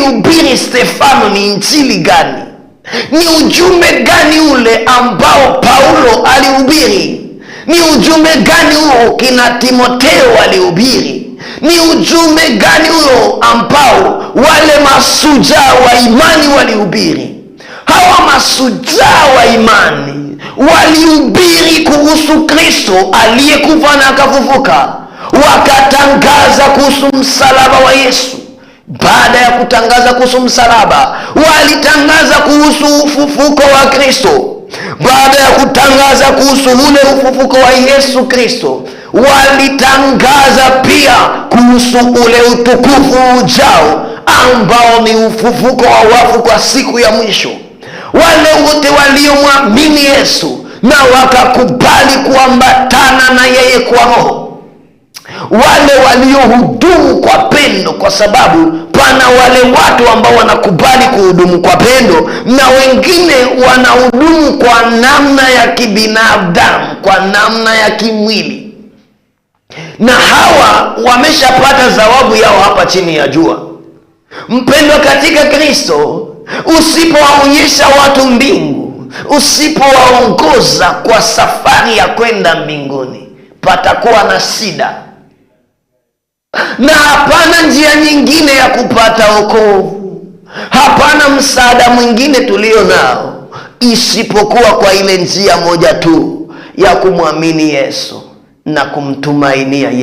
alihubiri Stefano ni injili gani? Ni ujumbe gani ule ambao Paulo alihubiri? Ni ujumbe gani huo kina Timotheo walihubiri? Ni ujumbe gani huo ambao wale masujaa wa imani walihubiri? Hawa masujaa wa imani walihubiri kuhusu Kristo aliyekufa na akafufuka. Wakatangaza kuhusu msalaba wa Yesu. Baada ya kutangaza kuhusu msalaba, walitangaza kuhusu ufufuko wa Kristo. Baada ya kutangaza kuhusu ule ufufuko wa Yesu Kristo, walitangaza pia kuhusu ule utukufu ujao ambao ni ufufuko wa wafu kwa siku ya mwisho. Wale wote waliomwamini Yesu na wakakubali kuambatana na yeye kwa roho, wale waliohudumu kwa pendo, kwa sababu pana wale watu ambao wanakubali kuhudumu kwa pendo na wengine wanahudumu kwa namna ya kibinadamu, kwa namna ya kimwili, na hawa wameshapata zawabu yao hapa chini ya jua. Mpendwa katika Kristo, usipowaonyesha watu mbingu, usipowaongoza kwa safari ya kwenda mbinguni, patakuwa na shida, na hapana njia nyingine ya kupata wokovu. Hapana msaada mwingine tulio nao isipokuwa kwa ile njia moja tu ya kumwamini Yesu na kumtumainia yeye.